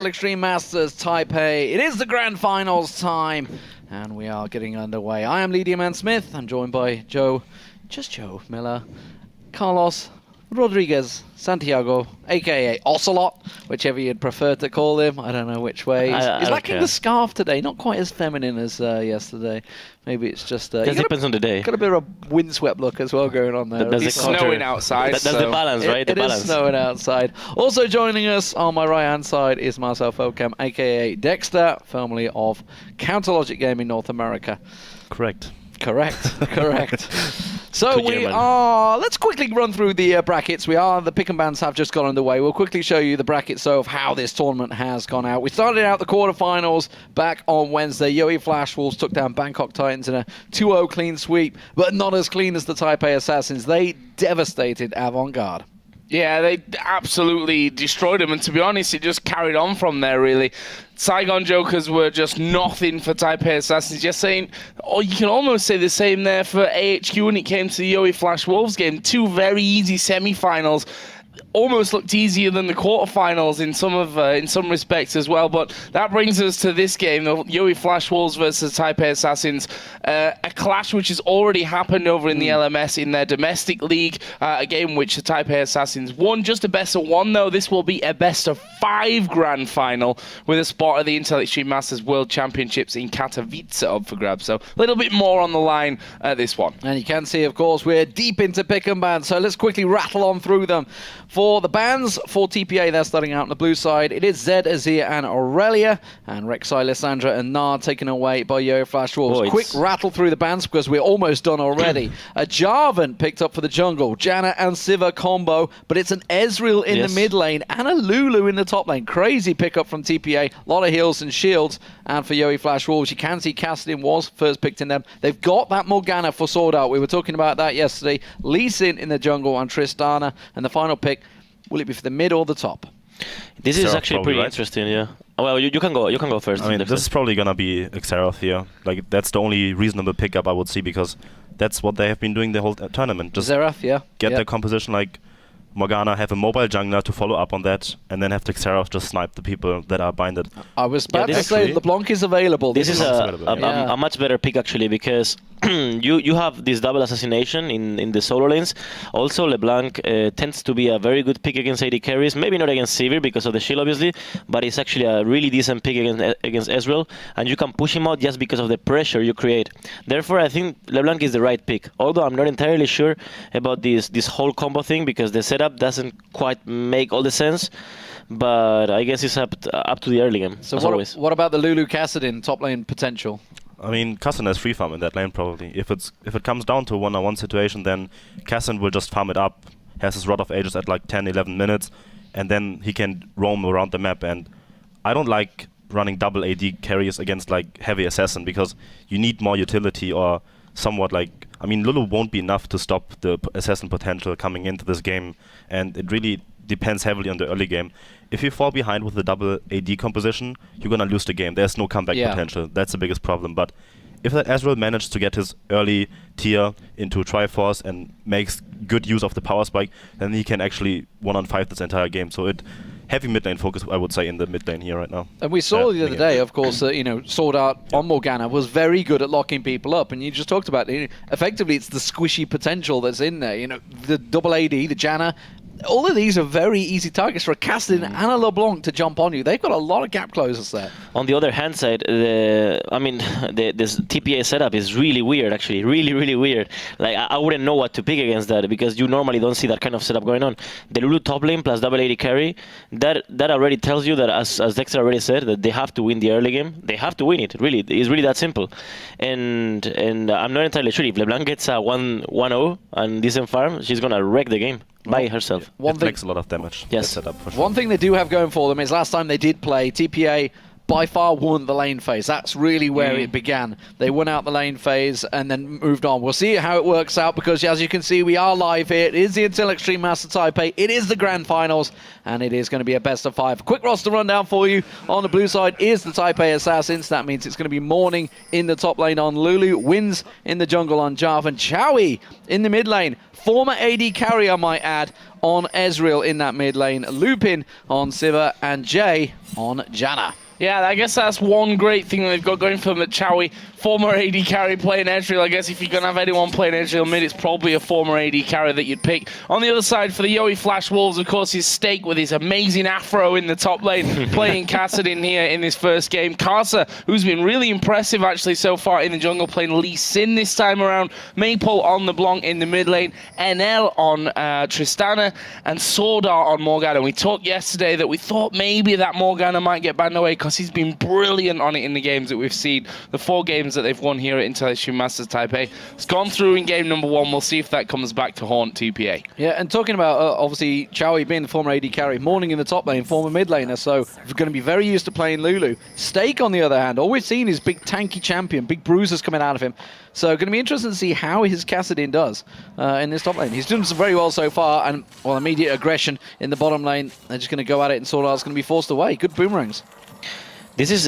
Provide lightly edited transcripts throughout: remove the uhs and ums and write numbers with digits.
Extreme Masters Taipei. It is the grand finals time, and we are getting underway. I am Lydia Mann-Smith. I'm joined by Joe Miller, Carlos Rodriguez Santiago, aka Ocelot, whichever you'd prefer to call him. I don't know which way. He's lacking the scarf today, not quite as feminine as yesterday. Maybe it's just... It depends on the day. Got a bit of a windswept look as well going on there. It's snowing outside. That's the balance, right? It is snowing outside. Also joining us on my right-hand side is Marcel Felkamp, aka Dexter, formerly of Counterlogic Gaming North America. Correct. So we are... Let's quickly run through the brackets. The pick and bans have just gone underway. We'll quickly show you the brackets of how this tournament has gone out. We started out the quarterfinals back on Wednesday. Yoey Flash Wolves took down Bangkok Titans in a 2-0 clean sweep, but not as clean as the Taipei Assassins. They devastated Avant-Garde. Yeah, they absolutely destroyed him, and to be honest, it just carried on from there, really. Saigon Jokers were just nothing for Taipei Assassins. Just saying, you can almost say the same there for AHQ when it came to the Yoey Flash Wolves game. Two very easy semi-finals. Almost looked easier than the quarterfinals in some respects as well. But that brings us to this game, the Yoey Flash Wolves versus Taipei Assassins, a clash which has already happened over in the LMS in their domestic league, a game which the Taipei Assassins won. Just a best of one, though. This will be a best of 5 grand final with a spot at the Intel Extreme Masters World Championships in Katowice up for grabs. So a little bit more on the line at this one. And you can see, of course, we're deep into pick and ban, so let's quickly rattle on through them. For the bans, for TPA, they're starting out on the blue side. It is Zed, Azir, and Aurelia, and Rek'Sai, Lissandra, and Nard taken away by Yoey Flash Wolves. Quick rattle through the bans because we're almost done already. A Jarvan picked up for the jungle, Janna and Siva combo, but it's an Ezreal in the mid lane and a Lulu in the top lane. Crazy pickup from TPA. A lot of heals and shields. And for Yoey Flash Wolves, you can see Kassadin was first picked in them. They've got that Morgana for Sword Art. We were talking about that yesterday. Lee Sin in the jungle and Tristana. And the final pick, will it be for the mid or the top? This is actually pretty interesting, yeah. Well, you can go first. I mean, this is probably gonna be Xerath here. Like, that's the only reasonable pickup I would see, because that's what they have been doing the whole tournament. Just Xerath, yeah. Get their composition like Morgana, have a mobile jungler to follow up on that, and then have the Xerath just snipe the people that are binded. I was about to say LeBlanc is available. This is a much better pick, actually, because you have this double assassination in the solo lanes. Also, LeBlanc tends to be a very good pick against AD carries. Maybe not against Sivir because of the shield, obviously, but it's actually a really decent pick against Ezreal, and you can push him out just because of the pressure you create. Therefore, I think LeBlanc is the right pick. Although I'm not entirely sure about this whole combo thing, because the setup doesn't quite make all the sense, but I guess it's up to the early game. So what about the Lulu Kassadin top lane potential? I mean, Kassadin has free farm in that lane probably. If it comes down to a 1-on-1 situation, then Kassadin will just farm it up, has his Rod of Ages at like 10-11 minutes, and then he can roam around the map. And I don't like running double AD carries against like heavy assassin, because you need more utility, or somewhat like, I mean, Lulu won't be enough to stop the assassin potential coming into this game, and it really depends heavily on the early game. If you fall behind with the double AD composition, you're gonna lose the game. There's no comeback potential. That's the biggest problem. But if that Ezreal managed to get his early tier into Triforce and makes good use of the power spike, then he can actually 1-on-5 this entire game. So heavy mid lane focus, I would say, in the mid lane here right now. And we saw the other day, of course, Sword Art on Morgana was very good at locking people up. And you just talked about it. Effectively, it's the squishy potential that's in there. The double AD, the Janna. All of these are very easy targets for a Kassadin and a LeBlanc to jump on you. They've got a lot of gap closers there. On the other hand side, this TPA setup is really weird, actually. Really, really weird. Like, I wouldn't know what to pick against that, because you normally don't see that kind of setup going on. The Lulu top lane plus double AD carry, that already tells you that, as Dexter already said, that they have to win the early game. They have to win it, really. It's really that simple. And I'm not entirely sure. If LeBlanc gets a 1-0 and decent farm, she's going to wreck the game by herself. It makes a lot of damage. Yes. Setup for sure. One thing they do have going for them is last time they did play, TPA by far won the lane phase. That's really where it began. They won out the lane phase and then moved on. We'll see how it works out because, as you can see, we are live here. It is the Intel Extreme Master Taipei. It is the Grand Finals, and it is going to be a best of 5. Quick roster rundown for you. On the blue side is the Taipei Assassins. That means it's going to be Morning in the top lane on Lulu, Wins in the jungle on Jarvan, and Chowie in the mid lane. Former AD carry, I might add, on Ezreal in that mid lane. Lupin on Siva, and Jay on Janna. Yeah, I guess that's one great thing that they've got going for them at Chowie. Former AD carry playing Ezreal. I guess if you're going to have anyone playing Ezreal mid, it's probably a former AD carry that you'd pick. On the other side, for the Yowie Flash Wolves, of course, his Stake with his amazing afro in the top lane, playing Kassadin here in this first game. Karsa, who's been really impressive actually so far in the jungle, playing Lee Sin this time around. Maple on the Blanc in the mid lane. NL on Tristana, and Sordar on Morgana. We talked yesterday that we thought maybe that Morgana might get banned away because he's been brilliant on it in the games that we've seen. The 4 games that they've won here at Intel Extreme Masters Taipei. It's gone through in game number 1. We'll see if that comes back to haunt TPA. Yeah, and talking about, obviously, Chowie being the former AD carry, Morning in the top lane, former mid laner, so we're going to be very used to playing Lulu. Stake, on the other hand, all we've seen is big tanky champion, big bruisers coming out of him. So going to be interesting to see how his Kassadin does in this top lane. He's doing very well so far, and, well, immediate aggression in the bottom lane. They're just going to go at it, and Sordar's going to be forced away. Good boomerangs. This is,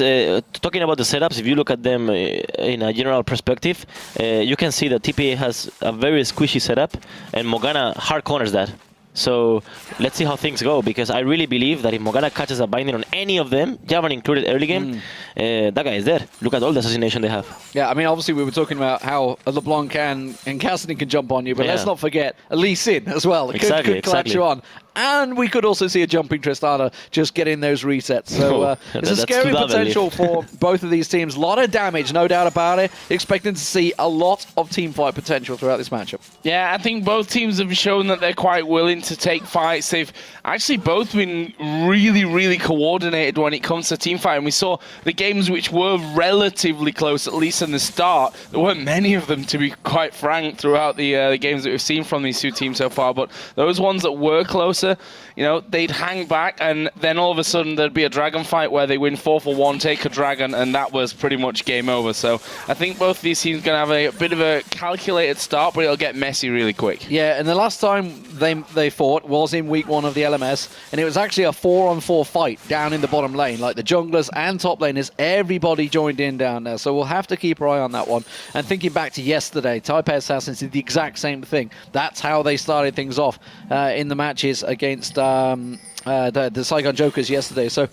talking about the setups, if you look at them in a general perspective, you can see that TPA has a very squishy setup, and Morgana hard corners that. So let's see how things go, because I really believe that if Morgana catches a binding on any of them, Jarvan included early game, that guy is dead. Look at all the assassination they have. Yeah, I mean, obviously we were talking about how LeBlanc and Kassadin can jump on you, but let's not forget Lee Sin as well. Could collect you on. And we could also see a jumping Tristana just getting those resets. So it's a scary potential for both of these teams. A lot of damage, no doubt about it. Expecting to see a lot of teamfight potential throughout this matchup. Yeah, I think both teams have shown that they're quite willing to take fights. They've actually both been really, really coordinated when it comes to teamfight. And we saw the games which were relatively close, at least in the start. There weren't many of them, to be quite frank, throughout the games that we've seen from these two teams so far. But those ones that were closer, you know, they'd hang back, and then all of a sudden there'd be a dragon fight where they win 4 for 1, take a dragon, and that was pretty much game over. So I think both these teams are going to have a bit of a calculated start, but it'll get messy really quick. Yeah, and the last time they fought was in week 1 of the LMS, and it was actually a 4-on-4 fight down in the bottom lane. Like the junglers and top laners, everybody joined in down there. So we'll have to keep our eye on that one. And thinking back to yesterday, Taipei Assassins did the exact same thing. That's how they started things off in the matches against the Saigon Jokers yesterday. So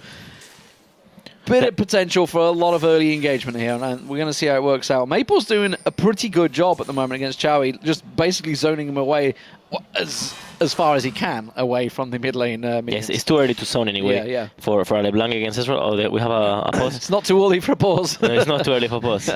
bit of potential for a lot of early engagement here, and we're going to see how it works out. Maple's doing a pretty good job at the moment against Chowie, just basically zoning him away as far as he can away from the mid lane. Yes, it's too early to zone anyway. Yeah. For LeBlanc against Ezreal. Oh, we have a pause. It's not too early for a pause. No, it's not too early for a pause.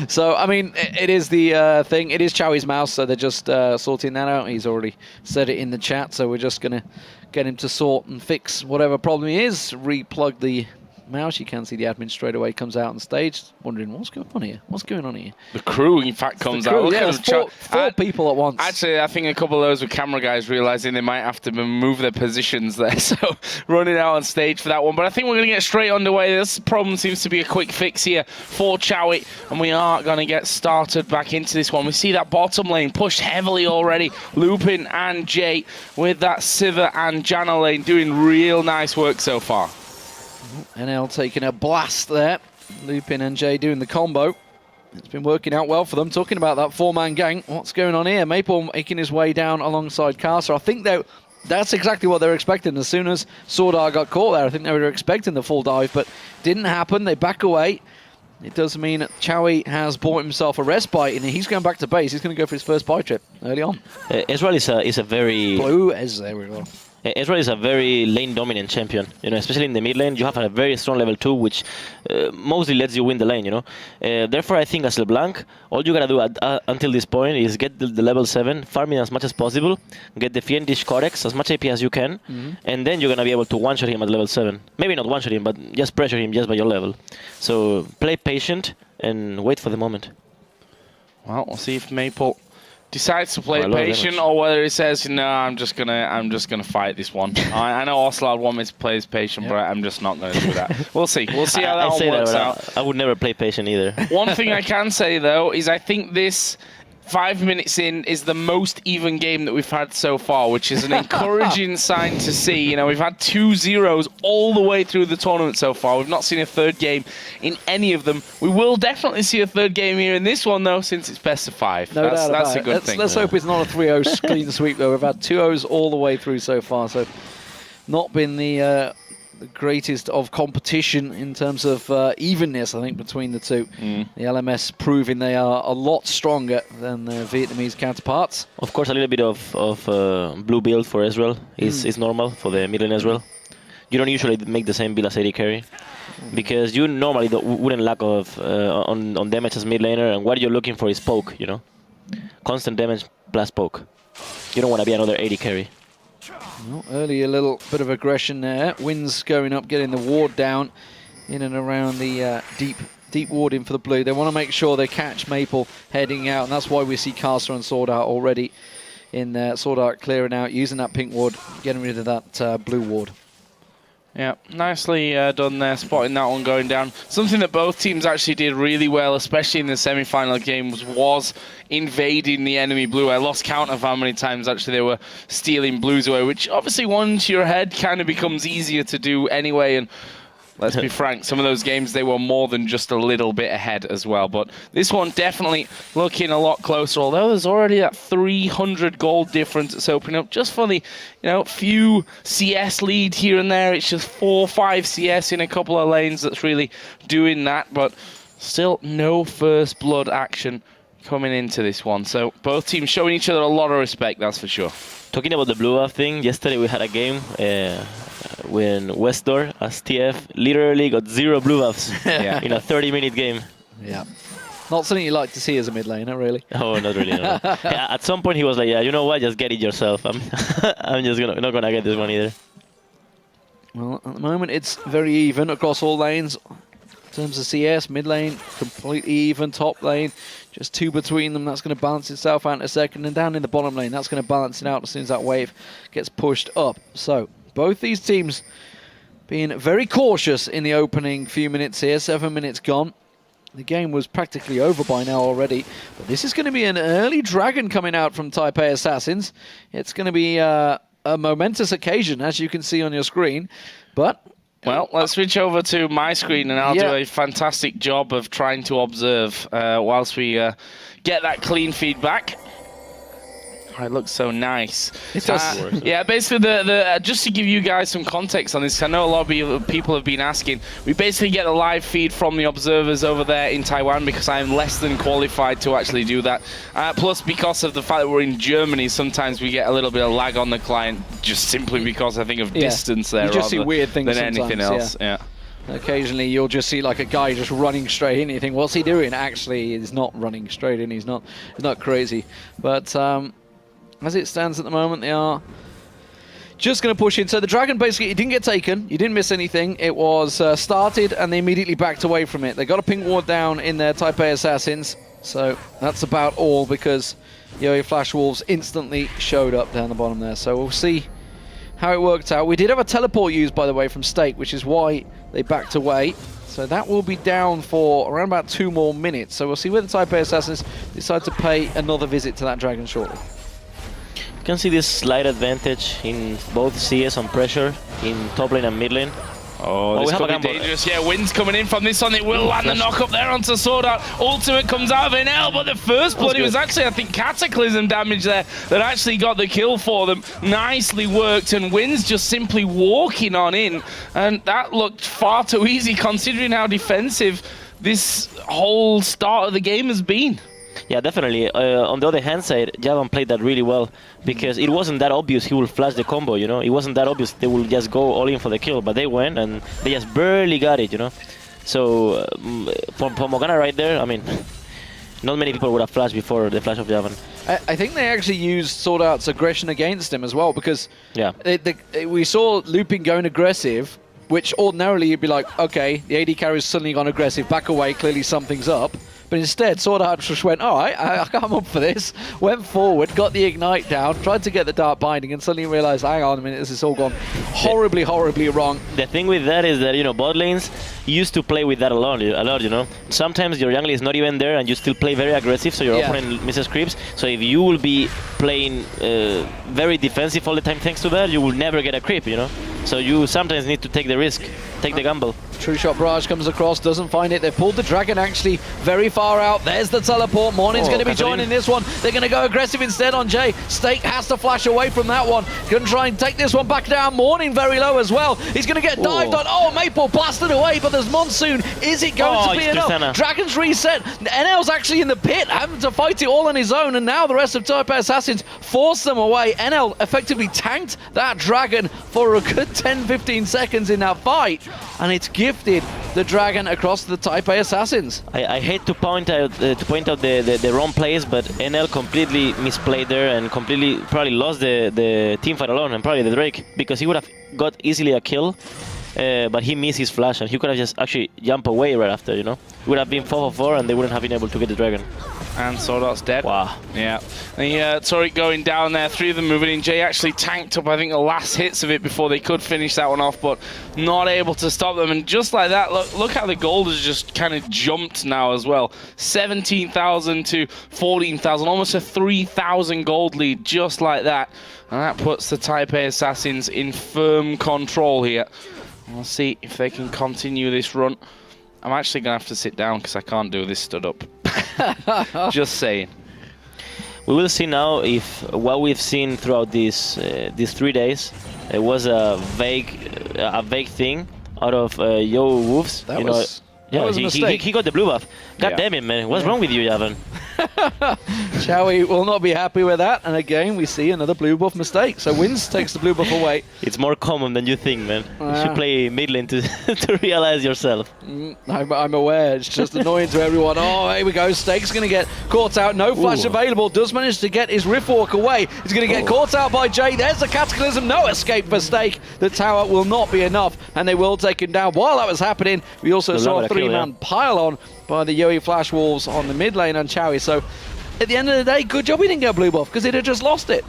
So, I mean, it is the thing. It is Chowie's mouse, so they're just sorting that out. He's already said it in the chat, so we're just going to get him to sort and fix whatever problem he is, replug the mouse. You can see the admin straight away comes out on stage, wondering what's going on here. What's going on here? The crew, in fact, comes out. Yeah, there's four people at once. Actually, I think a couple of those were camera guys realizing they might have to move their positions there, so running out on stage for that one. But I think we're going to get straight underway. This problem seems to be a quick fix here for Chowie, and we are going to get started back into this one. We see that bottom lane pushed heavily already. Lupin and Jay with that Siva and Janna lane doing real nice work so far. NL taking a blast there. Lupin and Jay doing the combo. It's been working out well for them. Talking about that 4-man gang, what's going on here? Maple making his way down alongside Karsa. I think that's exactly what they were expecting. As soon as Sordar got caught there, I think they were expecting the full dive, but didn't happen. They back away. It does mean that Chowie has bought himself a respite, and he's going back to base. He's going to go for his first buy trip early on. Ezreal is a very... Blue as there we go. Ezreal is a very lane-dominant champion, you know, especially in the mid lane. You have a very strong level 2, which mostly lets you win the lane, you know. Therefore, I think as LeBlanc, all you gotta do until this point is get the level 7, farming as much as possible, get the Fiendish Codex, as much AP as you can, and then you're gonna be able to one-shot him at level 7. Maybe not one-shot him, but just pressure him just by your level. So play patient and wait for the moment. Well, we'll see if Maple decides to play Oh, I love patient, damage. or whether he says, "No, I'm just gonna fight this one." I know Ocelot want me to play as patient, but I'm just not going to do that. We'll see. We'll see how that I one say works that, out. but I would never play patient either. One thing I can say though is I think this 5 minutes in is the most even game that we've had so far, which is an encouraging sign to see. You know, we've had 2-0s all the way through the tournament so far. We've not seen a third game in any of them. We will definitely see a third game here in this one, though, since it's best of 5. No doubt That's about a it. good thing. Let's hope it's not a 3-0 clean sweep, though. We've had 2-0s all the way through so far, so not been the greatest of competition in terms of evenness, I think, between the two. The LMS proving they are a lot stronger than their Vietnamese counterparts. Of course, a little bit of blue build for Israel is normal for the mid lane as well. You don't usually make the same build as AD carry because you normally wouldn't lack of on damage as mid laner, and what you're looking for is poke. You know, constant damage plus poke. You don't want to be another AD carry. Well, early a little bit of aggression there. Wins going up, getting the ward down in and around the deep warding for the blue. They want to make sure they catch Maple heading out, and that's why we see Caster and Sword Art already in there. Sword Art clearing out, using that pink ward, getting rid of that blue ward. Yeah, nicely done there, spotting that one going down. Something that both teams actually did really well, especially in the semi-final games, was invading the enemy blue. I lost count of how many times actually they were stealing blues away, which obviously once you're ahead kind of becomes easier to do anyway. And let's be frank, some of those games they were more than just a little bit ahead as well. But this one definitely looking a lot closer, although there's already that 300 gold difference that's opening up just for the few CS lead here and there. It's just 4-5 CS in a couple of lanes that's really doing that, but still no first blood action coming into this one. So both teams showing each other a lot of respect, that's for sure. Talking about the blue buff thing, yesterday we had a game when Westdoor as TF literally got 0 blue buffs in a 30-minute game. Yeah. Not something you like to see as a mid laner, really. Oh, not really. No. Yeah, at some point he was like, "Yeah, you know what? Just get it yourself. I'm just not gonna get this one either." Well, at the moment it's very even across all lanes. In terms of CS, mid lane, completely even. Top lane, just 2 between them. That's going to balance itself out in a second. And down in the bottom lane, that's going to balance it out as soon as that wave gets pushed up. So, both these teams being very cautious in the opening few minutes here. 7 minutes gone. The game was practically over by now already. But this is going to be an early dragon coming out from Taipei Assassins. It's going to be a momentous occasion, as you can see on your screen. But well, let's switch over to my screen and I'll do a fantastic job of trying to observe whilst we get that clean feedback. Oh, it looks so nice. It does. Yeah, basically, just to give you guys some context on this, I know a lot of people have been asking. We basically get a live feed from the observers over there in Taiwan because I am less than qualified to actually do that. Plus, because of the fact that we're in Germany, sometimes we get a little bit of lag on the client just simply because I think of distance there you just see weird things than anything else. Yeah. Occasionally you'll just see like a guy just running straight in and you think, what's he doing? Actually, he's not running straight in. He's not crazy. But as it stands at the moment, they are just going to push in. So the dragon basically, it didn't get taken. You didn't miss anything. It was started and they immediately backed away from it. They got a pink ward down in their Taipei Assassins. So that's about all because Yo-Yo Flash Wolves instantly showed up down the bottom there. So we'll see how it worked out. We did have a teleport used, by the way, from Stake, which is why they backed away. So that will be down for around about 2 more minutes. So we'll see whether the Taipei Assassins decide to pay another visit to that dragon shortly. You can see this slight advantage in both CS on pressure in top lane and mid lane. Oh, this could be dangerous. Yeah, wind's coming in from this one. It will land the knock up there onto Sword Art. Ultimate comes out of NL, but the first blood, it was actually, I think, Cataclysm damage there that actually got the kill for them. Nicely worked, and Wind's just simply walking on in. And that looked far too easy considering how defensive this whole start of the game has been. Yeah, definitely. On the other hand side, Javan played that really well because it wasn't that obvious he will flash the combo, you know? It wasn't that obvious they will just go all in for the kill, but they went and they just barely got it, you know? So, for Morgana right there, I mean, not many people would have flashed before the flash of Javan. I think they actually used Sword Art's aggression against him as well because we saw Looping going aggressive, which ordinarily you'd be like, okay, the AD carrier's suddenly gone aggressive, back away, clearly something's up. But instead, Sword Art just went, all right, I'm up for this. Went forward, got the Ignite down, tried to get the Dark Binding, and suddenly realized, hang on a minute, this has all gone horribly, horribly wrong. The thing with that is that, you know, bot lanes used to play with that a lot, you know. Sometimes your jungle is not even there and you still play very aggressive, so your opponent misses creeps. So if you will be playing very defensive all the time thanks to that, you will never get a creep, you know. So you sometimes need to take the risk, take the gamble. True Shot Barrage comes across, doesn't find it. They've pulled the Dragon actually very far out. There's the teleport. Morning's going to be joining this one. They're going to go aggressive instead on Jay. Stake has to flash away from that one. Going to try and take this one back down. Morning very low as well. He's going to get dived on. Oh, Maple blasted away, but there's Monsoon. Is it going to be enough? Tristana. Dragon's reset. NL's actually in the pit, having to fight it all on his own, and now the rest of Taipei Assassins force them away. NL effectively tanked that Dragon for a good 10-15 seconds in that fight, and it's gifted the Dragon across the Taipei Assassins. I hate to point out the wrong plays, but NL completely misplayed there and completely probably lost the team fight alone and probably the Drake, because he would have got easily a kill, but he missed his flash and he could have just actually jumped away right after, you know. It would have been 4-4 and they wouldn't have been able to get the Dragon. And Sword Art's dead. Wow. Yeah. The turret going down there, 3 of them moving in. Jay actually tanked up, I think, the last hits of it before they could finish that one off, but not able to stop them. And just like that, look how the gold has just kind of jumped now as well. 17,000 to 14,000, almost a 3,000 gold lead, just like that. And that puts the Taipei Assassins in firm control here. We'll see if they can continue this run. I'm actually going to have to sit down because I can't do this stood up. Just saying. We will see now if what we've seen throughout these 3 days it was a vague thing out of Yo Wolves. That was a mistake. He got the blue buff. God damn it, man. What's wrong with you, Javan? Chowie will not be happy with that, and again we see another blue buff mistake. So Wins takes the blue buff away. It's more common than you think, man. You should play mid lane to to realize yourself. I'm aware. It's just annoying to everyone. Oh, here we go. Stake's going to get caught out. No flash available. Does manage to get his Rift Walk away. He's going to get caught out by Jay. There's the Cataclysm. No escape for Stake. The tower will not be enough, and they will take him down. While that was happening, we also saw a 3-man pile-on by the Yoi Flash Wolves on the mid lane on Chowie. So at the end of the day, good job we didn't get a blue buff, because he'd have just lost it.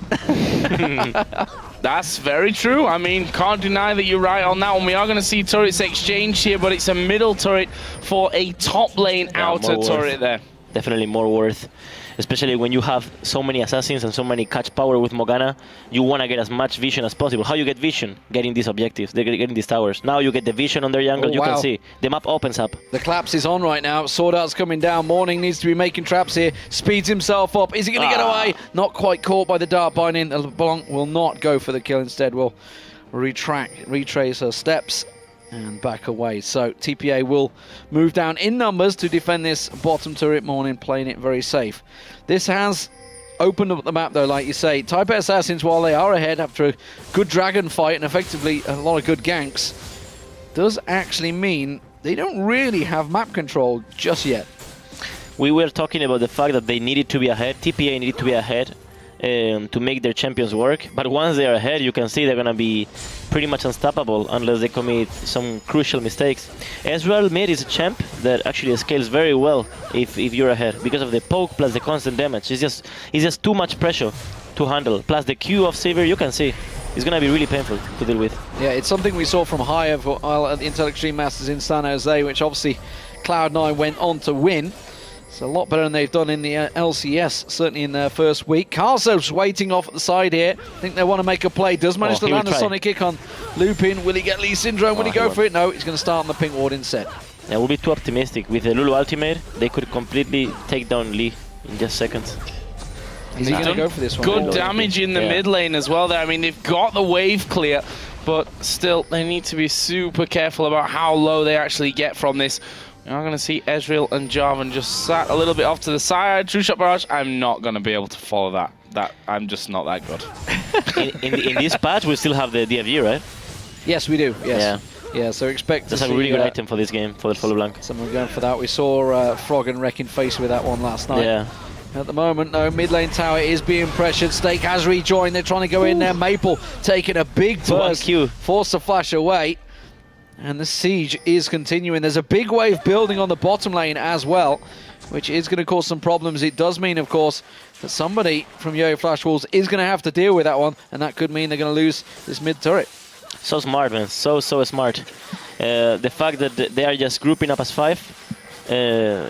That's very true. I mean, can't deny that you're right on that one. We are going to see turrets exchanged here, but it's a middle turret for a top lane outer turret there. Definitely more worth. Especially when you have so many assassins and so many catch power with Morgana, you want to get as much vision as possible. How you get vision? Getting these objectives, getting these towers. Now you get the vision on their jungle, you can see. The map opens up. The collapse is on right now. Sword Art's coming down. Morning needs to be making traps here. Speeds himself up. Is he going to get away? Not quite caught by the Dark Binding. LeBlanc will not go for the kill. Instead will retrace her steps and back away. So TPA will move down in numbers to defend this bottom turret. Morning playing it very safe. This has opened up the map though, like you say. Taipei Assassins, while they are ahead after a good dragon fight and effectively a lot of good ganks, does actually mean they don't really have map control just yet. We were talking about the fact that they needed to be ahead. TPA needed to be ahead to make their champions work, but once they are ahead, you can see they're gonna be pretty much unstoppable unless they commit some crucial mistakes. Ezreal mid is a champ that actually scales very well if you're ahead, because of the poke plus the constant damage. It's just too much pressure to handle. Plus the Q of Savior, you can see it's gonna be really painful to deal with. Yeah, it's something we saw from Hive at the Intel Extreme Masters in San Jose, which obviously Cloud9 went on to win. It's a lot better than they've done in the LCS, certainly in their first week. Carso's waiting off at the side here. I think they want to make a play. Does manage to land a Sonic kick on Lupin. Will he get Lee Syndrome? Will he go for it? No, he's going to start on the pink ward instead. Yeah, we'll be too optimistic. With the Lulu ultimate, they could completely take down Lee in just seconds. He's going to go for this one. Good damage in the mid lane as well there. I mean, they've got the wave clear, but still, they need to be super careful about how low they actually get from this. I'm going to see Ezreal and Jarvan just sat a little bit off to the side. True Shot Barrage, I'm not going to be able to follow that. I'm just not that good. in this patch, we still have the DFG, right? Yes, we do. Yes. Yeah, so expect That's a really good item for this game, for the LeBlanc. Someone going for that. We saw Frog and Wrecking Face with that one last night. Yeah. At the moment, no, mid lane tower is being pressured. Stake has rejoined. They're trying to go in there. Maple taking a big burst. Forced to flash away. And the siege is continuing. There's a big wave building on the bottom lane as well, which is going to cause some problems. It does mean, of course, that somebody from Yo-Yo Flash Wolves is going to have to deal with that one, and that could mean they're going to lose this mid turret. So smart, man. So smart. The fact that they are just grouping up as 5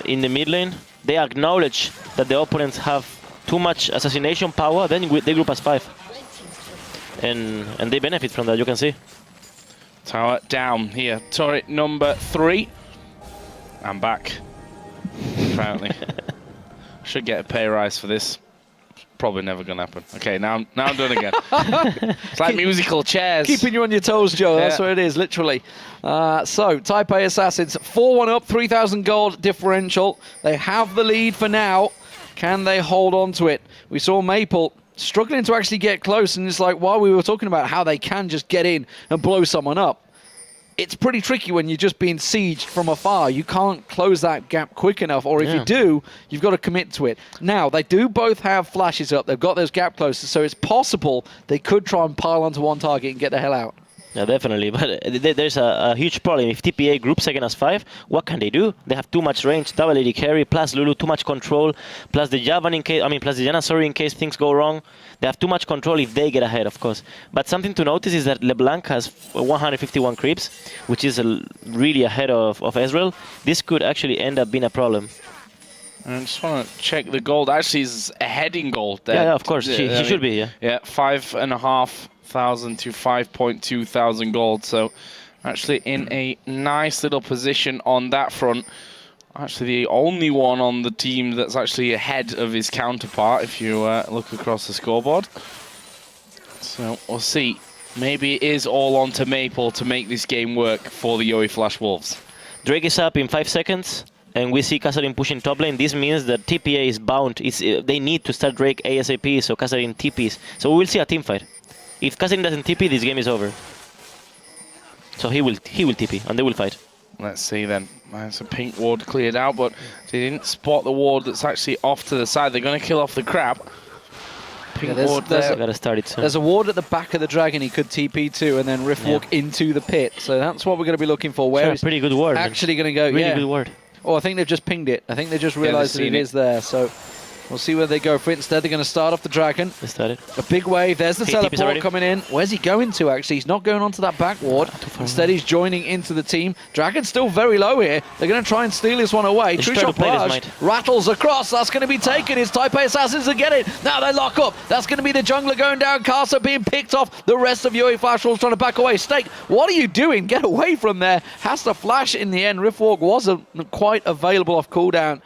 in the mid lane, they acknowledge that the opponents have too much assassination power, then they group as 5. And they benefit from that, you can see. Tower down here. Turret number 3. I'm back. Apparently. Should get a pay rise for this. Probably never gonna happen. Okay, now I'm done again. It's like musical chairs. Keeping you on your toes, Joe. Yeah. That's what it is, literally. So, Taipei Assassins, 4-1 up, 3,000 gold differential. They have the lead for now. Can they hold on to it? We saw Maple struggling to actually get close, and it's like, while we were talking about how they can just get in and blow someone up, it's pretty tricky when you're just being sieged from afar. You can't close that gap quick enough, or if you do, you've got to commit to it. Now, they do both have flashes up. They've got those gap closes, so it's possible they could try and pile onto one target and get the hell out. Yeah, definitely. But there's a huge problem. If TPA groups second as 5, what can they do? They have too much range, double AD carry, plus Lulu, too much control, plus the Javan plus the Jana, sorry, in case things go wrong. They have too much control if they get ahead, of course. But something to notice is that LeBlanc has 151 creeps, which is really ahead of Ezreal. This could actually end up being a problem. I just want to check the gold. Actually, he's ahead in gold there. Yeah, of course. He should be, yeah. Yeah, 5,500 to 5.2 thousand gold. So actually in a nice little position on that front. Actually the only one on the team that's actually ahead of his counterpart if you look across the scoreboard. So we'll see. Maybe it is all on to Maple to make this game work for the Yo-Yo Flash Wolves. Drake is up in 5 seconds. And we see Kassadin pushing top lane. This means that TPA is bound. They need to start Drake ASAP, so Kassadin TPs. So we will see a team fight. If Kassadin doesn't TP, this game is over. So he will TP, and they will fight. Let's see then. There's a pink ward cleared out, but they didn't spot the ward that's actually off to the side. They're going to kill off the crab. Pink ward there. Gotta start it soon. There's a ward at the back of the dragon he could TP to, and then rift walk into the pit. So that's what we're going to be looking for. Where it's a pretty good ward. Actually going to go. Really good ward. Oh, I think they've just pinged it. I think they just realised that it is there. So we'll see where they go for it. Instead, they're going to start off the dragon. They started. A big wave. There's the teleport coming in. Where's he going to, actually? He's not going onto that back ward. Instead, he's joining into the team. Dragon's still very low here. They're going to try and steal this one away. True shot barrage rattles across. That's going to be taken. It's Taipei Assassins that get it. Now they lock up. That's going to be the jungler going down. Casa being picked off. The rest of Yo-Yo Flash Wolves trying to back away. Stake, what are you doing? Get away from there. Has to flash in the end. Riftwalk wasn't quite available off cooldown.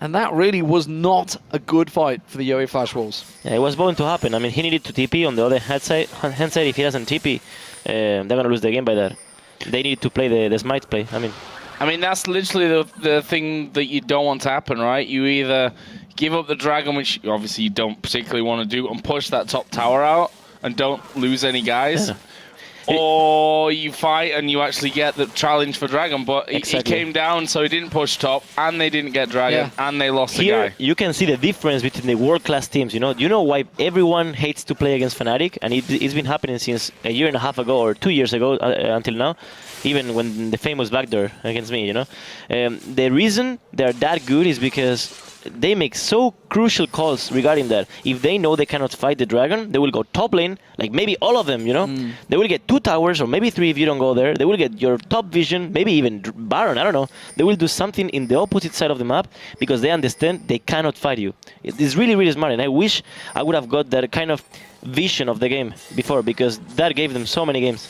And that really was not a good fight for the Yo-Yo Flash Wolves. Yeah, it was bound to happen. I mean, he needed to TP. On the other hand side, if he doesn't TP, they're going to lose the game by that. They need to play the smite play. I mean, that's literally the thing that you don't want to happen, right? You either give up the dragon, which obviously you don't particularly want to do, and push that top tower out and don't lose any guys. Yeah. Or you fight and you actually get the challenge for dragon, but he came down, so he didn't push top, and they didn't get dragon, and they lost the guy. You can see the difference between the world-class teams. You know why everyone hates to play against Fnatic, and it's been happening since a year and a half ago or 2 years ago until now. Even when the famous backdoor against me, the reason they're that good is because they make so crucial calls regarding that. If they know they cannot fight the dragon, they will go top lane, like maybe all of them, They will get 2 towers or maybe 3 if you don't go there. They will get your top vision, maybe even Baron, I don't know. They will do something in the opposite side of the map because they understand they cannot fight you. It is really, really smart, and I wish I would have got that kind of vision of the game before, because that gave them so many games.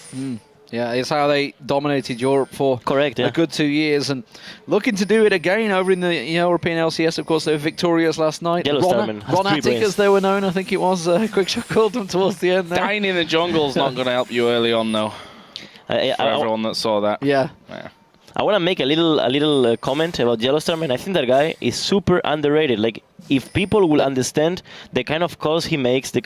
Yeah, it's how they dominated Europe for a good 2 years, and looking to do it again over in the European LCS. Of course, they were victorious last night. Ronatic, as they were known, I think it was. Quickshot called them towards the end there. Dying in the jungle is not going to help you early on, though. For everyone that saw that. Yeah. I want to make a little comment about Yellowstarman. I think that guy is super underrated. Like, if people will understand the kind of calls he makes, he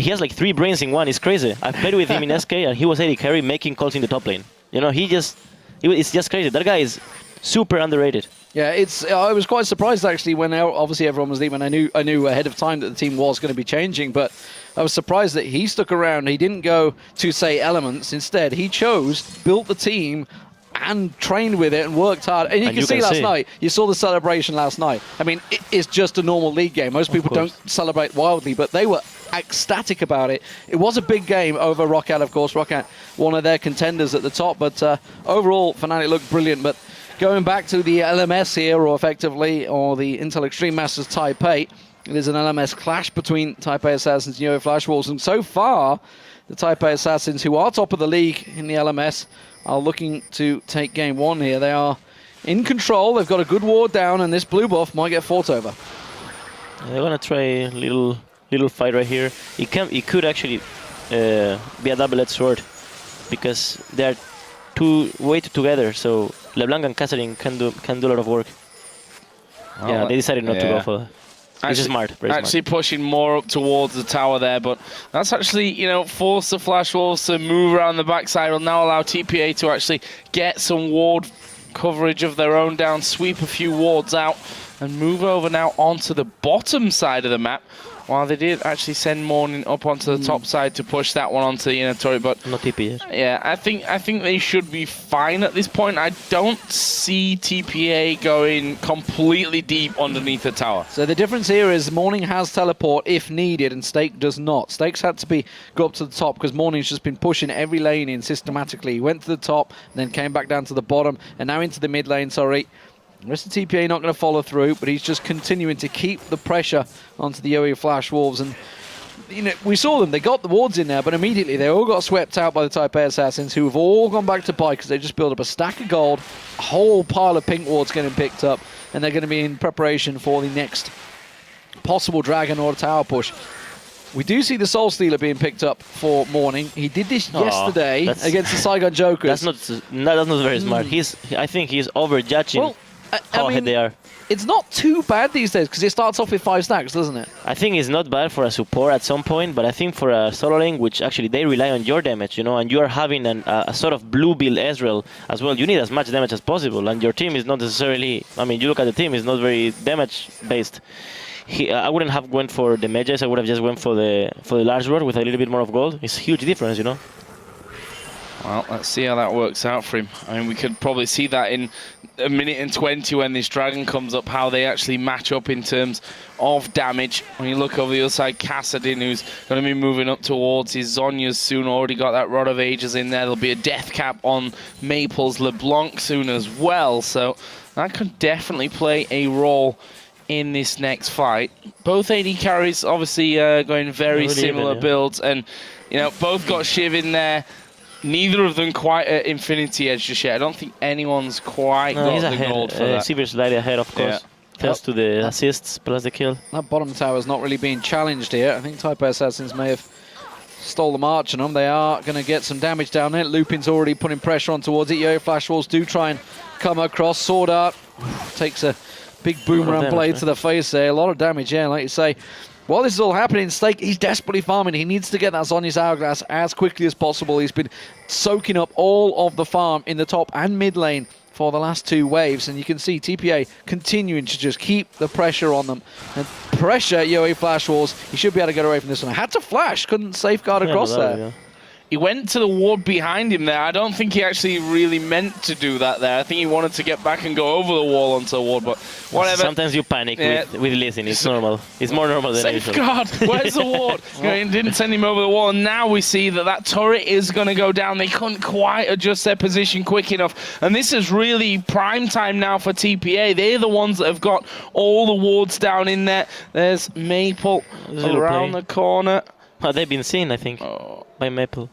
has like 3 brains in one. It's crazy. I played with him in SK, and he was AD carry making calls in the top lane. It's just crazy. That guy is super underrated. Yeah, I was quite surprised actually when obviously everyone was leaving. I knew ahead of time that the team was going to be changing, but I was surprised that he stuck around. He didn't go to, say, Elements. Instead, he built the team, and trained with it and worked hard. And you can see last night, you saw the celebration last night. I mean, it is just a normal league game. Most people don't celebrate wildly, but they were ecstatic about it. It was a big game over Roccat, of course. Roccat, one of their contenders at the top, but overall, Fnatic looked brilliant. But going back to the LMS here, or effectively, or the Intel Extreme Masters Taipei, there's an LMS clash between Taipei Assassins and Yo Flash Wolves, and so far, the Taipei Assassins, who are top of the league in the LMS, are looking to take game one here. They are in control. They've got a good ward down, and this blue buff might get fought over. They're gonna try a little fight right here. It could actually be a double-edged sword because they are way too together. So LeBlanc and Catherine can do a lot of work. Oh, yeah, they decided not to go for that. Which is smart. Actually pushing more up towards the tower there, but that's actually, forced the Flash Wolves to move around the backside. Will now allow TPA to actually get some ward coverage of their own down, sweep a few wards out, and move over now onto the bottom side of the map. While they did actually send Morning up onto the top side to push that one onto the inner turret, but not TPA. Yeah, I think they should be fine at this point. I don't see TPA going completely deep underneath the tower. So the difference here is Morning has teleport if needed, and Stake does not. Stake's had to go up to the top because Morning's just been pushing every lane in systematically. He went to the top, then came back down to the bottom, and now into the mid lane. Sorry. The rest of TPA not going to follow through, but he's just continuing to keep the pressure onto the Yo Flash Wolves. And we saw them, they got the wards in there, but immediately they all got swept out by the Taipei Assassins, who have all gone back to buy because they just built up a stack of gold, a whole pile of pink wards getting picked up, and they're going to be in preparation for the next possible dragon or tower push. We do see the Soul Stealer being picked up for Morning. He did this yesterday against the Saigon Jokers. That's not very smart. I think he's overjudging how ahead they are. It's not too bad these days because it starts off with 5 stacks, doesn't it? I think it's not bad for a support at some point, but I think for a solo lane, which actually they rely on your damage, and you are having a sort of blue build Ezreal as well. You need as much damage as possible, and your team is not necessarily. I mean, you look at the team; it's not very damage based. I wouldn't have went for the mages. I would have just went for the large rod with a little bit more of gold. It's a huge difference, Well, let's see how that works out for him. I mean, we could probably see that in a minute and 20 when this dragon comes up, how they actually match up in terms of damage. When you look over the other side, Kassadin, who's going to be moving up towards his Zhonya's soon, already got that Rod of Ages in there. There'll be a death cap on Maple's LeBlanc soon as well, so that could definitely play a role in this next fight. Both AD carries obviously going very similar builds, and both got Shiv in there. Neither of them quite at Infinity Edge just yet. I don't think anyone's quite got the gold for that. Sivir's slightly ahead, of course. Thanks to the assists plus the kill. That bottom tower's not really being challenged here. I think Taipei Assassins may have stole the march on them. They are going to get some damage down there. Lupin's already putting pressure on towards it. Yo Flash Wolves do try and come across. Sword Art takes a big boomerang blade to the face there. A lot of damage, like you say. While this is all happening, Stake, he's desperately farming. He needs to get that Zhonya's Hourglass as quickly as possible. He's been soaking up all of the farm in the top and mid lane for the last 2 waves. And you can see TPA continuing to just keep the pressure on them. And pressure Yo Flash Wolves. He should be able to get away from this one. Had to flash, couldn't safeguard across there. Yeah. He went to the ward behind him there. I don't think he actually really meant to do that there. I think he wanted to get back and go over the wall onto the ward, but whatever. Sometimes you panic with Listen. It's normal. It's more normal than usual. Safeguard! Where's the ward? Didn't send him over the wall, and now we see that turret is going to go down. They couldn't quite adjust their position quick enough, and this is really prime time now for TPA. They're the ones that have got all the wards down in there. There's Maple around the corner. Oh, they've been seen, I think, by Maple.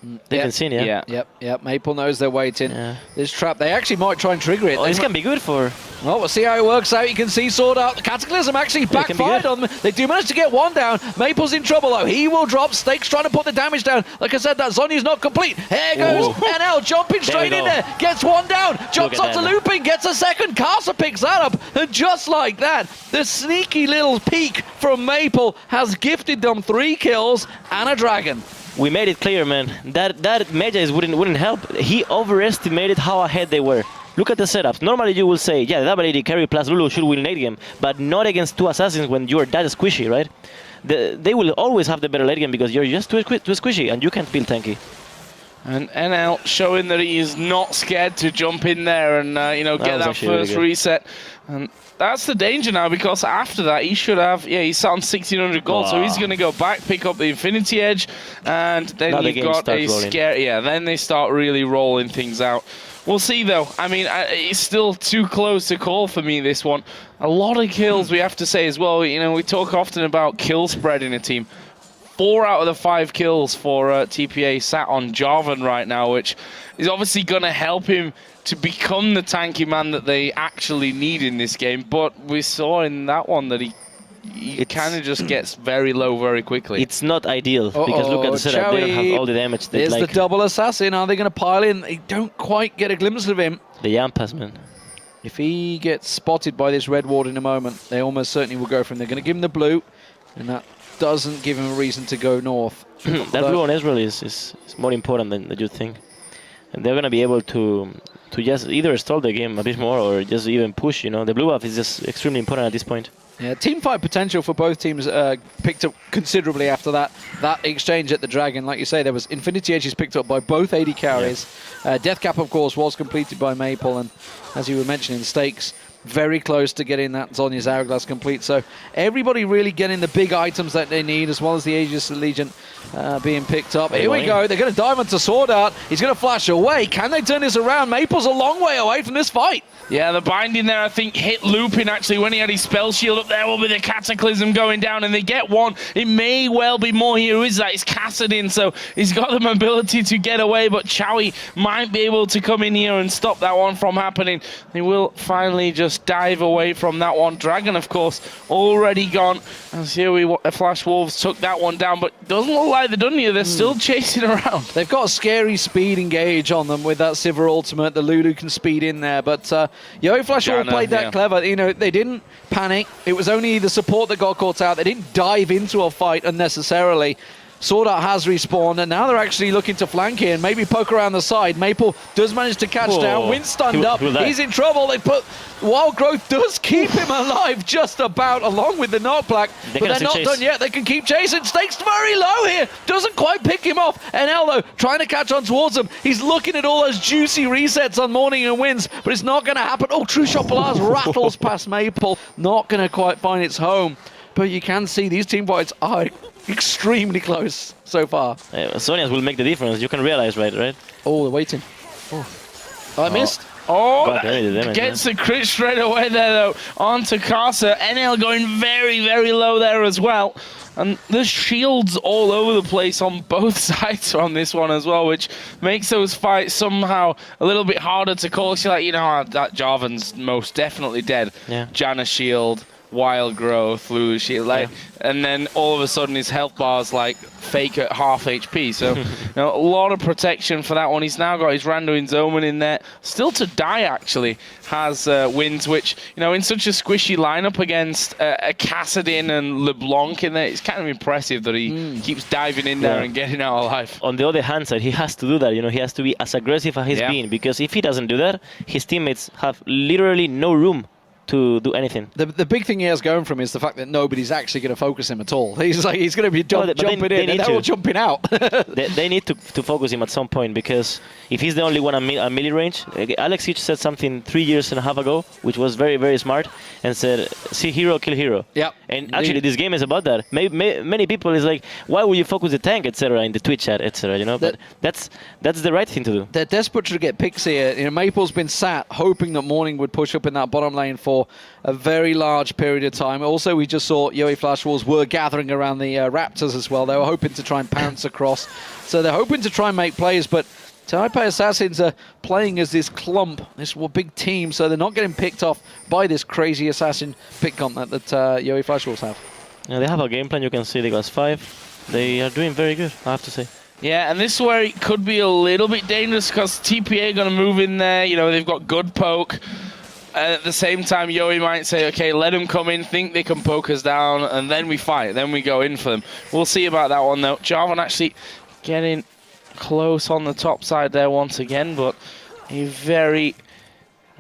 They've been seen, yeah? Yep. Maple knows they're waiting. Yeah. This trap, they actually might try and trigger it. Oh, this can be good for... Well, we'll see how it works out. You can see Sword Art. The Cataclysm actually backfired on them. They do manage to get one down. Maple's in trouble, though. He will drop. Stake's trying to put the damage down. Like I said, that Zhonya's not complete. Here goes NL, jumping straight in there. Gets one down. Jumps onto Looping. Gets a second. Casa picks that up. And just like that, the sneaky little peek from Maple has gifted them 3 kills and a dragon. We made it clear, man. That Mages wouldn't help. He overestimated how ahead they were. look at the setups. Normally you will say, yeah, the double AD carry plus Lulu should win late game, but not against 2 assassins when you're that squishy, right? They will always have the better late game because you're just too squishy and you can't feel tanky. And NL showing that he is not scared to jump in there and get that first reset. And that's the danger now, because after that he should have, he's sat on 1600 gold, so he's going to go back, pick up the Infinity Edge, and then now you've got a scare. Yeah, then they start really rolling things out. We'll see though. I mean, it's still too close to call for me, this one. A lot of kills, we have to say as well. You know, we talk often about kill spread in a team. 4 out of the 5 kills for TPA sat on Jarvan right now, which is obviously going to help him to become the tanky man that they actually need in this game. But we saw in that one that he kind of just gets very low very quickly. It's not ideal, because look at the setup. They don't have all the damage. There's the double assassin. Are they going to pile in? They don't quite get a glimpse of him. The Yampas, man. If he gets spotted by this red ward in a moment, they almost certainly will go for him. They're going to give him the blue, and that doesn't give him a reason to go north. That blue on Ezreal is more important than you think. And they're going to be able to just either stall the game a bit more or just even push, you know. The blue buff is just extremely important at this point. Yeah, team fight potential for both teams picked up considerably after that exchange at the Dragon. Like you say, there was Infinity Edges picked up by both AD carries. Yeah. Death Cap, of course, was completed by Maple, and as you were mentioning, Stakes very close to getting that Zhonya's Hourglass complete. So everybody really getting the big items that they need, as well as the Aegis Legion being picked up. Here we go. They're going to dive into Sword Art. He's going to flash away. Can they turn this around? Maple's a long way away from this fight. Yeah, the binding there, I think, hit Lupin, actually, when he had his spell shield up there. Will be the Cataclysm going down, and they get one. It may well be more here. Who is that? It's Kassadin, so he's got the mobility to get away, but Chowie might be able to come in here and stop that one from happening. He will finally just dive away from that one. Dragon, of course, already gone. As here Flash Wolves took that one down, but doesn't look like they're done here. They're still chasing around. They've got a scary speed engage on them with that Sivir ultimate. The Lulu can speed in there, but Yo Flash all played that clever. You know, they didn't panic. It was only the support that got caught out. They didn't dive into a fight unnecessarily. Sword Art has respawned, and now they're actually looking to flank here and maybe poke around the side. Maple does manage to catch down. Win stunned up. He's in trouble. They put Wild Growth does keep him alive just about, along with the knockback. But they're not done yet. They can keep chasing. Stakes very low here. Doesn't quite pick him off. NL, though, trying to catch on towards him. He's looking at all those juicy resets on Morning and Wins, but it's not going to happen. Oh, True Shot Polaris rattles past Maple. Not going to quite find its home. But you can see these team fights are extremely close so far. Sonya's will make the difference. You can realize, right? Oh, they're waiting. Oh, I missed. Oh, gets the crit straight away there, though, onto Casa. NL going very, very low there as well. And there's shields all over the place on both sides on this one as well, which makes those fights somehow a little bit harder to call. So, like, you know, that Jarvan's most definitely dead. Yeah. Janna shield, Wild Growth, Lulu shield, and then all of a sudden his health bar's like fake at half HP. So you know, a lot of protection for that one. He's now got his Randuin's Omen in there. Still to die actually has wins, which, you know, in such a squishy lineup against a Kassadin and LeBlanc in there, it's kind of impressive that he keeps diving in there and getting out alive. On the other hand side, he has to do that. You know, he has to be as aggressive as he's been, because if he doesn't do that, his teammates have literally no room to do anything. The big thing he has going for him is the fact that nobody's actually going to focus him at all. He's going to be jumping in, and they're all jumping out. they need to focus him at some point, because if he's the only one at melee range, Alex Hitch said something 3.5 years ago, which was very, very smart, and said, see hero, kill hero. Yep. And actually, this game is about that. Many people is like, why would you focus the tank, etc., in the Twitch chat, etc., you know? But that's the right thing to do. They're desperate to get picks here. You know, Maple's been sat hoping that Morning would push up in that bottom lane for a very large period of time. Also, we just saw Yoey Flash Wolves were gathering around the Raptors as well. They were hoping to try and pounce across. So they're hoping to try and make plays, but Taipei Assassins are playing as this clump, this big team, so they're not getting picked off by this crazy assassin pick comp that Yoey Flash Wolves have. Yeah, they have a game plan. You can see they got 5. They are doing very good, I have to say. Yeah, and this is where it could be a little bit dangerous, because TPA are going to move in there. You know, they've got good poke. At the same time, Yoey might say, okay, let them come in, think they can poke us down, and then we fight. Then we go in for them. We'll see about that one, though. Jarvan actually getting close on the top side there once again, but a very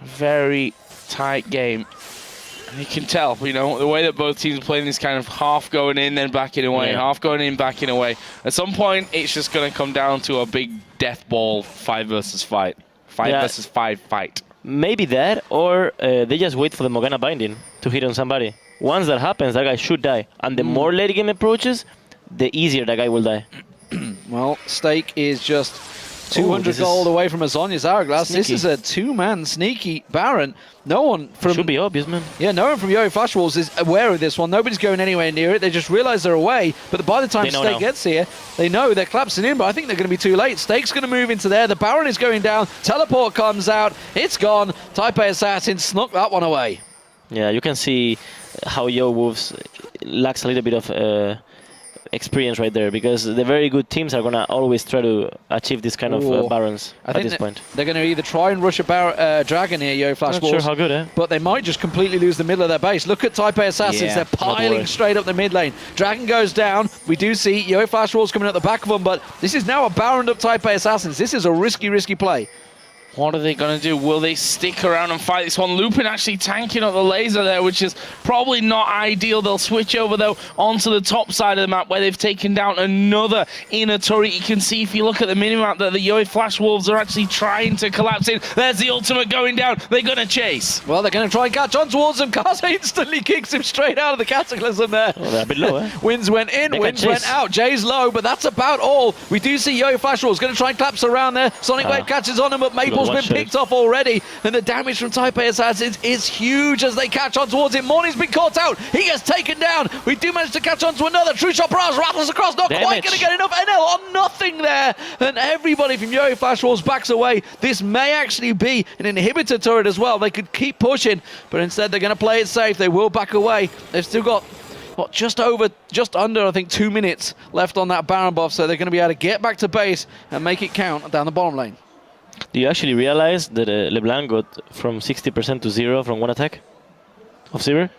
very tight game. And you can tell, you know, the way that both teams are playing this kind of half going in, then backing away, half going in, backing away. At some point, it's just going to come down to a big death ball 5 versus 5. 5 versus 5 fight. Maybe that, or they just wait for the Morgana binding to hit on somebody. Once that happens, that guy should die. And the more late game approaches, the easier that guy will die. Well, Stake is just 200 gold away from a Zhonya's Hourglass. Sneaky. This is a 2-man sneaky Baron. No one from... Should be obvious, man. Yeah, no one from Yo Flash Wolves is aware of this one. Nobody's going anywhere near it. They just realize they're away. But by the time Stake gets here, they know they're collapsing in, but I think they're going to be too late. Stake's going to move into there. The Baron is going down. Teleport comes out. It's gone. Taipei Assassin snuck that one away. Yeah, you can see how Yo Wolves lacks a little bit of experience right there, because the very good teams are going to always try to achieve this kind of Barons at this point. They're going to either try and rush a Dragon here, Yo Flash Wolves. Not sure how good, but they might just completely lose the middle of their base. Look at Taipei Assassins. They're piling straight up the mid lane. Dragon goes down. We do see Yo Flash Wolves coming at the back of them, but this is now a Baron up Taipei Assassins. This is a risky play. What are they going to do? Will they stick around and fight this one? Lupin actually tanking up the laser there, which is probably not ideal. They'll switch over, though, onto the top side of the map, where they've taken down another inner turret. You can see, if you look at the minimap, that the Yo Flash Wolves are actually trying to collapse in. There's the ultimate going down. They're going to chase. Well, they're going to try and catch on towards him. Karsa instantly kicks him straight out of the Cataclysm there. Oh, they're a bit low, eh? Winds went in, Winds went out. Jay's low, but that's about all. We do see Yo Flash Wolves going to try and collapse around there. Sonic Wave catches on him, but Maple's been picked off already, and the damage from Taipei Assassins is huge as they catch on towards him. Morning's been caught out. He gets taken down. We do manage to catch on to another. True Shot Barrage rattles across. Not quite going to get enough. NL on nothing there. And everybody from Yo Flash Wolves backs away. This may actually be an inhibitor turret as well. They could keep pushing, but instead they're going to play it safe. They will back away. They've still got just under, I think, 2 minutes left on that Baron buff, so they're going to be able to get back to base and make it count down the bottom lane. Do you actually realize that LeBlanc got from 60% to 0 from one attack of Sivir?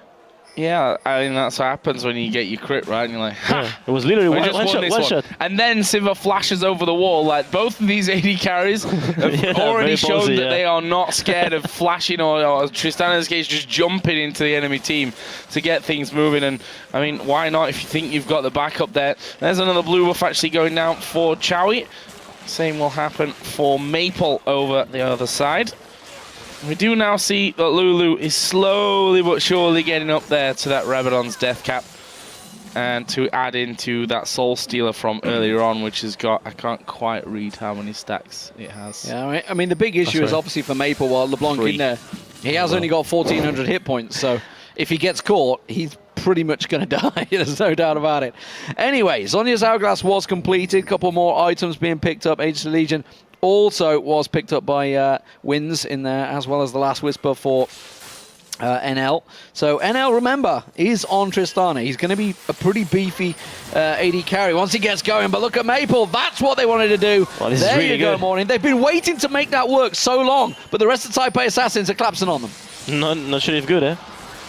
Yeah, I mean, that's what happens when you get your crit, right? And you're like, ha! Yeah, it was literally one shot. And then Sivir flashes over the wall. Like, both of these AD carries have already shown that they are not scared of flashing, or Tristana's case, just jumping into the enemy team to get things moving. And, I mean, why not if you think you've got the backup there? There's another blue buff actually going down for Chowie. Same will happen for Maple over the other side. We do now see that Lulu is slowly but surely getting up there to that Rabadon's death cap, and to add into that Soul Stealer from earlier on, which has got, I can't quite read how many stacks it has. Yeah, I mean the big issue is obviously for Maple, while LeBlanc in there, he has only got 1,400 hit points, so if he gets caught, he's pretty much going to die. There's no doubt about it. Anyway, Zhonya's Hourglass was completed. A couple more items being picked up. Aegis of Legion also was picked up by Winds in there, as well as the Last Whisper for NL. So NL, remember, is on Tristana. He's going to be a pretty beefy AD carry once he gets going. But look at Maple. That's what they wanted to do. Well, this there is really you go, good. Morning. They've been waiting to make that work so long, but the rest of Taipei Assassins are collapsing on them. Not sure if good, eh?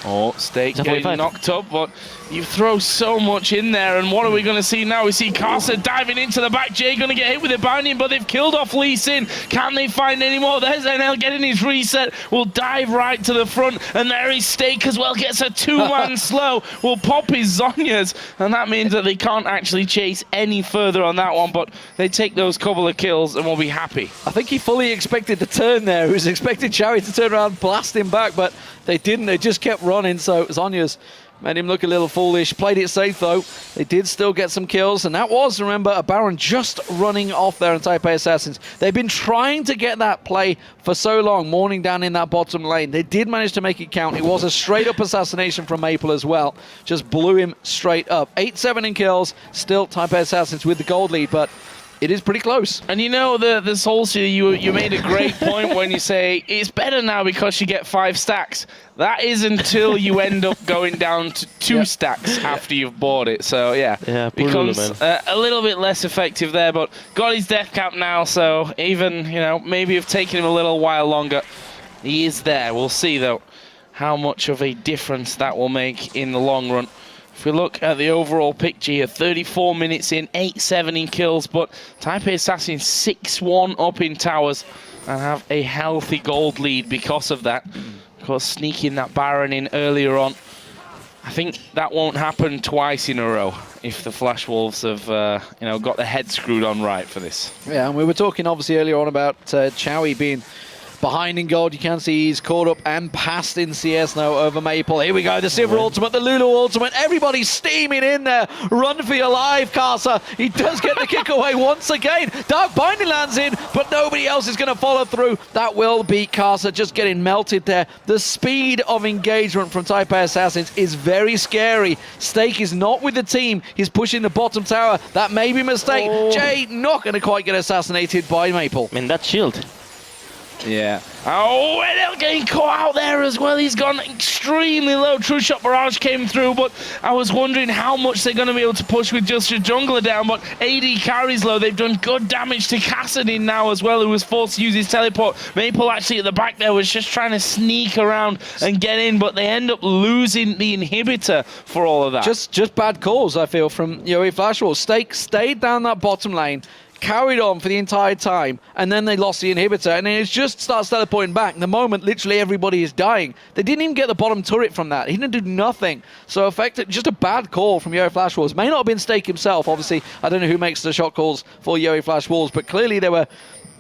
Oh, Stake getting knocked up, but you throw so much in there, and what are we going to see now? We see Karsa diving into the back. Jay going to get hit with a binding, but they've killed off Lee Sin. Can they find any more? There's NL getting his reset. Will dive right to the front, and there is Stake as well. Gets a 2-man slow. Will pop his Zhonya's, and that means that they can't actually chase any further on that one, but they take those couple of kills and will be happy. I think he fully expected the turn there. He was expecting Chowie to turn around and blast him back, but they didn't. They just kept running, so Zhonya's made him look a little foolish. Played it safe, though. They did still get some kills, and that was, remember, a Baron just running off there in Taipei Assassins. They've been trying to get that play for so long, Morning down in that bottom lane. They did manage to make it count. It was a straight-up assassination from Maple as well. Just blew him straight up. 8-7 in kills. Still Taipei Assassins with the gold lead, but it is pretty close. And you know, the Soul Stealer, you made a great point when you say it's better now because you get 5 stacks. That is until you end up going down to 2 stacks after you've bought it. So yeah, becomes a little bit less effective there. But got his death cap now, so even, you know, maybe have taken him a little while longer. He is there. We'll see though how much of a difference that will make in the long run If we look at the overall picture here, 34 minutes in, 8-7 in kills, but Taipei Assassins 6-1 up in towers and have a healthy gold lead because of that. Of course, sneaking that Baron in earlier on. I think that won't happen twice in a row if the Flash Wolves have got their head screwed on right for this. Yeah, and we were talking obviously earlier on about Chowie being behind in gold. You can see he's caught up and passed in CS now over Maple. Here we go, the Sivir ultimate, the Lulu ultimate. Everybody's steaming in there. Run for your life, Casa. He does get the kick away once again. Dark Binding lands in, but nobody else is going to follow through. That will beat Casa, just getting melted there. The speed of engagement from Taipei Assassins is very scary. Stake is not with the team. He's pushing the bottom tower. That may be a mistake. Jay not going to quite get assassinated by Maple. I mean, that shield. Yeah. Oh, and getting caught out there as well. He's gone extremely low. True Shot Barrage came through, but I was wondering how much they're going to be able to push with just your jungler down. But AD carries low. They've done good damage to Kassadin now as well, who was forced to use his teleport. Maple actually at the back there was just trying to sneak around and get in, but they end up losing the inhibitor for all of that. Just bad calls, I feel, from Yowie Flashwall. Stake stayed down that bottom lane, carried on for the entire time, and then they lost the inhibitor, and then it just starts teleporting back. The moment literally everybody is dying. They didn't even get the bottom turret from that. He didn't do nothing. So effectively, just a bad call from Yowie Flash Wolves. May not have been Stake himself, obviously. I don't know who makes the shot calls for Yowie Flash Wolves, but clearly they were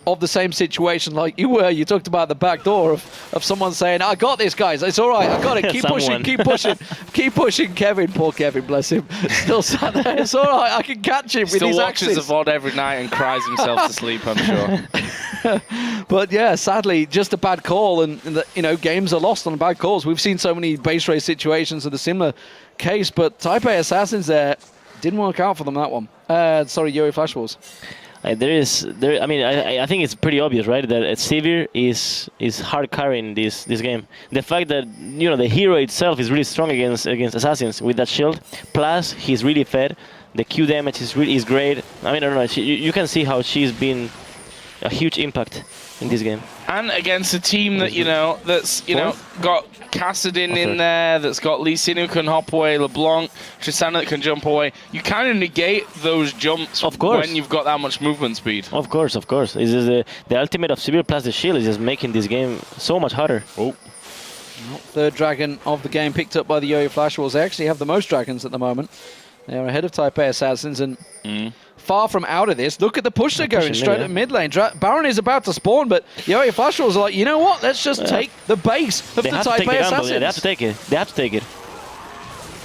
of the same situation like you were. You talked about the back door of someone saying, I got this, guys. It's all right. I got it. Keep pushing. Keep pushing. Keep pushing, Kevin. Poor Kevin, bless him. Still sat there. It's all right. I can catch him with his axes. Still watches the VOD every night and cries himself to sleep, I'm sure. But yeah, sadly, just a bad call, and games are lost on bad calls. We've seen so many base race situations of the similar case, but Taipei Assassins there didn't work out for them, that one. Sorry, Yowie Flash Wolves. I think it's pretty obvious, right? That Sivir is hard carrying this game. The fact that the hero itself is really strong against assassins with that shield. Plus, he's really fed. The Q damage is great. I mean, I don't know. You can see how she's been a huge impact in this game. And against a team that that's got Kassadin in there, that's got Lee Sin who can hop away, LeBlanc, Tristana that can jump away. You kind of negate those jumps when you've got that much movement speed. Of course. It's just the ultimate of Sivir plus the shield is just making this game so much harder. Oh. Third dragon of the game picked up by the Yowie Flash Wolves. They actually have the most dragons at the moment. They are ahead of Taipei Assassins and far from out of this. Look at the push they're going straight at mid lane. Baron is about to spawn, but Yowie Flash Wolves are like, you know what? Let's just take the base of the Taipei Assassins. They have to take it. They have to take it.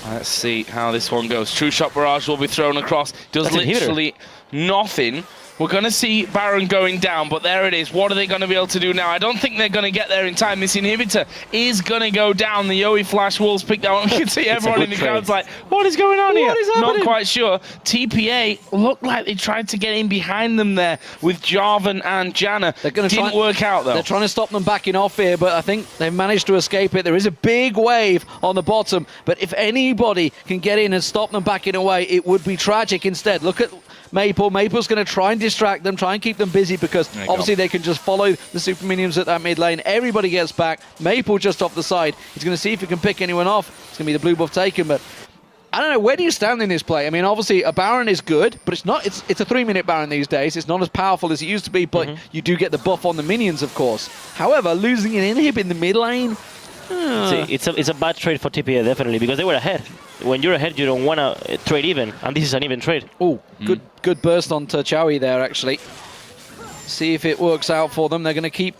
Let's see how this one goes. True Shot Barrage will be thrown across. Does literally nothing. We're going to see Baron going down, but there it is. What are they going to be able to do now? I don't think they're going to get there in time. This inhibitor is going to go down. The Yowie Flash Wolves picked that one. We can see everyone in the crowd's like, what is going on here? What is happening? Not quite sure. TPA looked like they tried to get in behind them there with Jarvan and Janna. Didn't work out, though. They're trying to stop them backing off here, but I think they've managed to escape it. There is a big wave on the bottom, but if anybody can get in and stop them backing away, it would be tragic instead. Look at Maple. Maple's going to try and distract them, try and keep them busy, because obviously they can just follow the super minions at that mid lane. Everybody gets back. Maple just off the side. He's going to see if he can pick anyone off. It's going to be the blue buff taken, but I don't know, where do you stand in this play? I mean, obviously a Baron is good, but it's not. It's a 3-minute Baron these days. It's not as powerful as it used to be, but you do get the buff on the minions, of course. However, losing an inhib in the mid lane, See, it's a bad trade for TPA, definitely, because they were ahead. When you're ahead, you don't want to trade even, and this is an even trade. Oh, good burst on Chowie there, actually. See if it works out for them. They're going to keep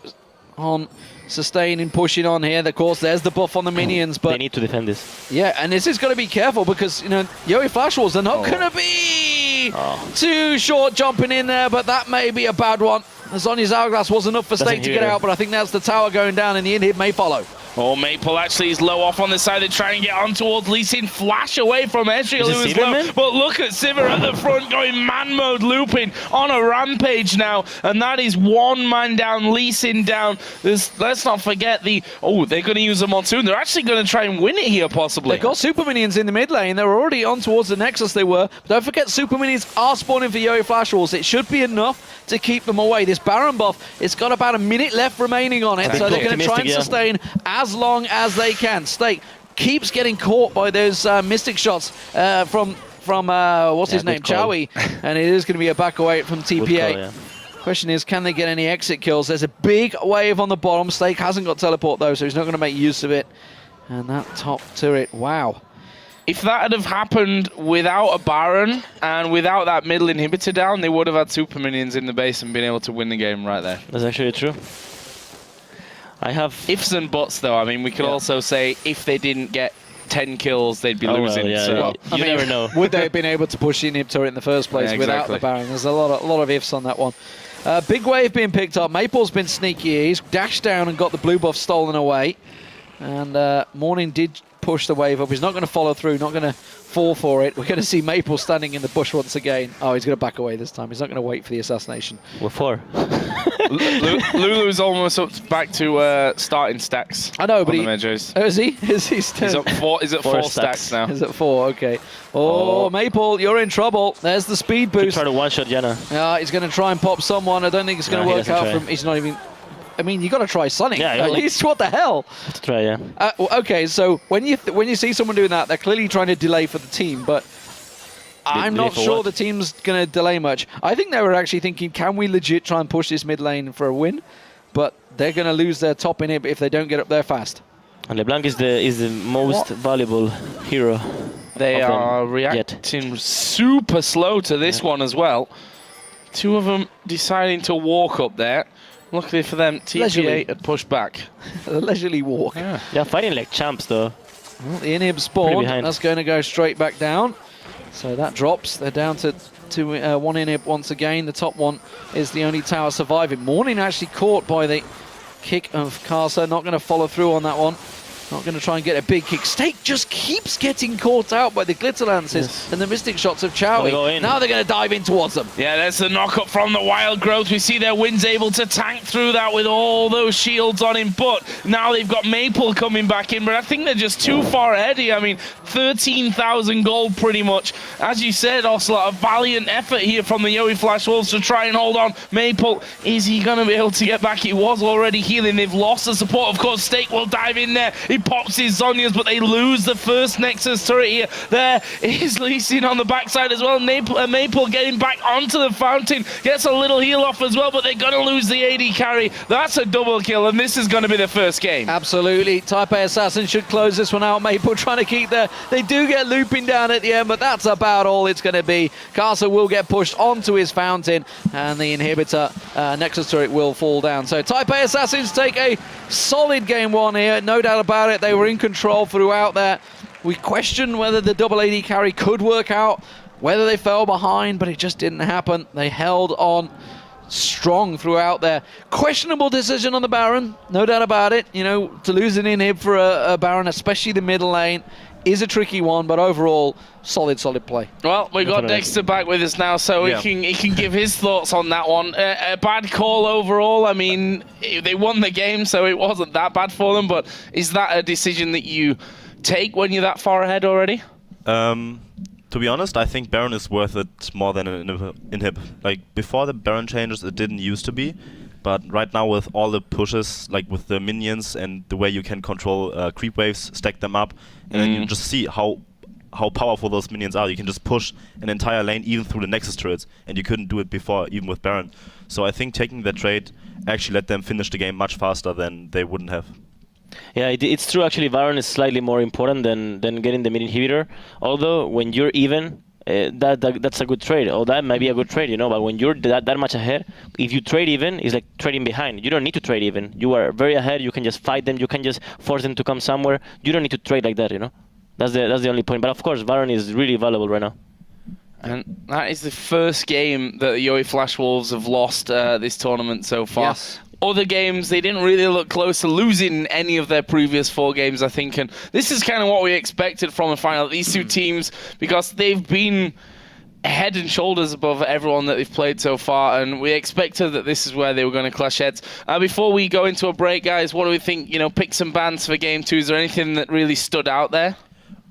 on sustaining, pushing on here. Of course, there's the buff on the minions, but they need to defend this. Yeah, and this is going to be careful because, Yowie Flash Wolves are not going to be too short jumping in there, but that may be a bad one. Zhonya's Hourglass was enough for Stake to get out, but I think that's the tower going down, and the inhib may follow. Oh, Maple actually is low off on the side. They try and get on towards Lee Sin. Flash away from Ezreal, who is low. But look at Sivir at the front going man mode, looping on a rampage now. And that is one man down, Lee Sin down. Let's not forget they're going to use the Monsoon. They're actually going to try and win it here, possibly. They've got super minions in the mid lane. They're already on towards the Nexus, they were. But don't forget, super minions are spawning for Yowie Flash Wolves. It should be enough to keep them away. This Baron buff, it's got about a minute left remaining on it, so they're going to try and sustain as long as they can. Stake keeps getting caught by those Mystic shots from what's his name, good call. Chowie, and it is going to be a back away from TPA. Good call, yeah. Question is, can they get any exit kills? There's a big wave on the bottom. Stake hasn't got teleport though, so he's not going to make use of it. And that top turret, wow. If that had have happened without a Baron and without that middle inhibitor down, they would have had super minions in the base and been able to win the game right there. That's actually true. I have Ifs and buts, though. I mean, we could also say if they didn't get 10 kills, they'd be Oh, well, losing. yeah, so. yeah. Well, You never know. Would they have been able to push the inhib turret in the first place Yeah, without exactly. the Baron? There's a lot of ifs on that one. Big wave being picked up. Maple's been sneaky. He's dashed down and got the blue buff stolen away. And Morning did push the wave up. He's not going to follow through, not going to fall for it. We're going to see Maple standing in the bush once again. Oh, he's going to back away this time. He's not going to wait for the assassination. We're 4. Lulu's almost up back to starting stacks. I know, but on he... the Majors. Oh, is he? Is he still... He's up 4. He's at 4 stacks now. Is at 4, okay. Oh, Maple, you're in trouble. There's the speed Could boost. try to one-shot Yana. He's going to try and pop someone. I don't think it's going No, to he work doesn't out try. from... He's not even... I mean, you got to try Sonic Yeah, at look- least. What the hell? Have to try, yeah. Okay, so when you see someone doing that, they're clearly trying to delay for the team, but I'm delay not for sure what? the team's going to delay much. I think they were actually thinking, can we legit try and push this mid lane for a win? But they're going to lose their top inhib if they don't get up there fast. And LeBlanc is the most valuable hero. They of them are yet. reacting super slow to this one as well. 2 of them deciding to walk up there. Luckily for them, Leisurely. TPA had pushed back. A leisurely walk. Yeah. They're fighting like champs, though. Well, the inhib Pretty spawned. behind. That's going to go straight back down. So that drops. They're down to 1 inhib once again. The top one is the only tower surviving. Morning actually caught by the kick of Karsa. Not going to follow through on that one. Not going to try and get a big kick. Stake just keeps getting caught out by the glitter lances Yes. and the mystic shots of They go Chowie. in. Now they're going to dive in towards them. Yeah, there's the knock-up from the Wild Growth. We see their Wind's able to tank through that with all those shields on him, but now they've got Maple coming back in, but I think they're just too far ahead here. I mean, 13,000 gold pretty much. As you said, Ocelot, a valiant effort here from the Yowie Flash Wolves to try and hold on. Maple, is he going to be able to get back? He was already healing. They've lost the support. Of course, Stake will dive in there. He pops his Zonyas, but they lose the first Nexus turret here. There is Lee Sin on the backside as well. Maple getting back onto the fountain. Gets a little heal off as well, but they're going to lose the AD carry. That's a double kill, and this is going to be the first game. Absolutely. Taipei Assassin should close this one out. Maple trying to keep there. They do get looping down at the end, but that's about all it's going to be. Castle will get pushed onto his fountain, and the inhibitor Nexus turret will fall down. So Taipei Assassins take a solid game 1 here. No doubt about it. They were in control throughout there. We questioned whether the double AD carry could work out, whether they fell behind, but it just didn't happen. They held on strong throughout there. Questionable decision on the Baron, no doubt about it. You know, to lose an inhib for a Baron, especially the middle lane, is a tricky one, but overall, solid play. Well, we got Definitely. Dexter back with us now, so Yeah. he can give his thoughts on that one. A bad call overall. I mean, they won the game, so it wasn't that bad for them. But is that a decision that you take when you're that far ahead already? To be honest, I think Baron is worth it more than an inhib. Like, before the Baron changes, it didn't used to be. But right now, with all the pushes, like with the minions and the way you can control creep waves, stack them up, and then you just see how powerful those minions are. You can just push an entire lane even through the Nexus turrets, and you couldn't do it before, even with Baron. So I think taking that trade actually let them finish the game much faster than they wouldn't have. Yeah, it's true. Actually, Baron is slightly more important than getting the mid inhibitor. Although when you're even, that's a good trade. Or that might be a good trade, you know. But when you're that much ahead, if you trade even, it's like trading behind. You don't need to trade even. You are very ahead. You can just fight them. You can just force them to come somewhere. You don't need to trade like that, you know. That's the only point. But of course, Baron is really valuable right now. And that is the first game that the Yowie Flash Wolves have lost this tournament so far. Yes. Other games, they didn't really look close to losing any of their previous 4 games, I think. And this is kind of what we expected from the final. These 2 teams, because they've been head and shoulders above everyone that they've played so far, and we expected that this is where they were going to clash heads. Before we go into a break, guys, what do we think? You know, picks and bans for game 2. Is there anything that really stood out there?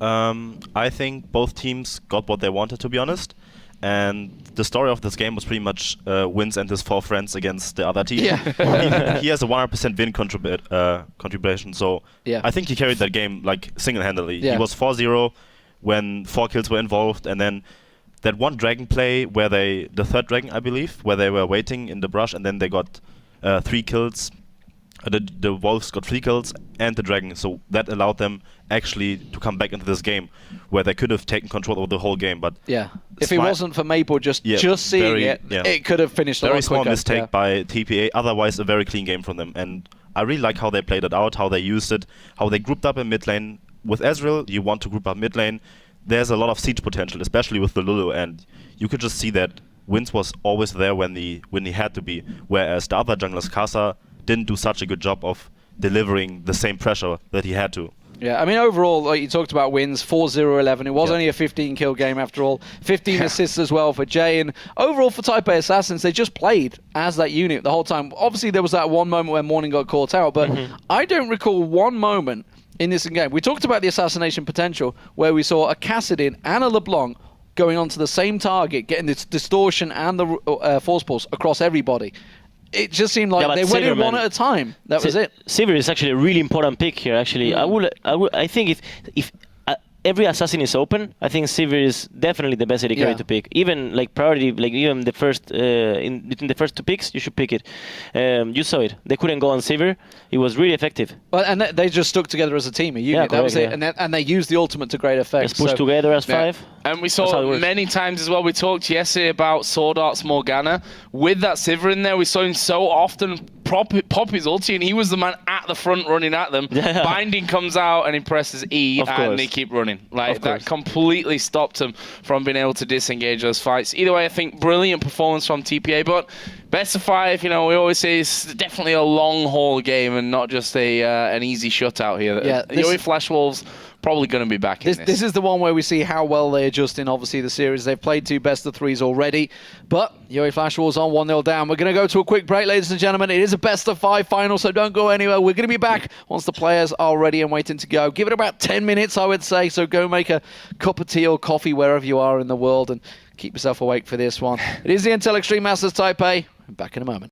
I think both teams got what they wanted, to be honest. and the story of this game was pretty much Wins and his 4 friends against the other team. Yeah. he has a 100% win contribution, so Yeah. I think he carried that game like single-handedly. Yeah. He was 4-0 when 4 kills were involved, and then that one dragon play where the third dragon, I believe, where they were waiting in the brush, and then they got 3 kills. The wolves got 3 kills and the dragon, so that allowed them actually to come back into this game where they could have taken control over the whole game. But Yeah. If it wasn't for Maple just seeing it could have finished a lot very small quicker. mistake by TPA. Otherwise, a very clean game from them. And I really like how they played it out, how they used it, how they grouped up in mid lane. With Ezreal, you want to group up mid lane. There's a lot of siege potential, especially with the Lulu, and you could just see that Wins was always there when he had to be, whereas the other junglers, Kasa, didn't do such a good job of delivering the same pressure that he had to. Yeah, I mean, overall, like you talked about Wins, 4-0-11. It was only a 15-kill game after all. 15 assists as well for Jay. And overall for Taipei Assassins, they just played as that unit the whole time. Obviously, there was that one moment where Morning got caught out, but I don't recall one moment in this game. We talked about the assassination potential where we saw a Kassadin and a LeBlanc going onto the same target, getting this distortion and the force pulse across everybody. It just seemed like they went in one at a time. That was it. Sivir is actually a really important pick here. Actually, I think if every assassin is open, I think Sivir is definitely the best AD carry to pick. Even like priority, like even the first between the first 2 picks, you should pick it. You saw it. They couldn't go on Sivir. It was really effective. Well, and they just stuck together as a team, a unit. That was it. And they used the ultimate to great effect. Just pushed together as 5. And we saw many times as well, we talked yesterday about Sword Art's Morgana. With that Sivir in there, we saw him so often pop his ulti, and he was the man at the front running at them. Binding comes out and he presses E, and they keep running. Like, that completely stopped him from being able to disengage those fights. Either way, I think brilliant performance from TPA, but best of 5, you know, we always say it's definitely a long-haul game and not just an easy shutout here. Yeah, Yoi Flash Wolves probably going to be back in this. This is the one where we see how well they adjust in, obviously, the series. They've played 2 best of 3s already, but Yoi Flash Wolves on 1-0 down. We're going to go to a quick break, ladies and gentlemen. It is a best of 5 final, so don't go anywhere. We're going to be back once the players are ready and waiting to go. Give it about 10 minutes, I would say, so go make a cup of tea or coffee wherever you are in the world and keep yourself awake for this one. It is the Intel Extreme Masters Taipei. Back in a moment.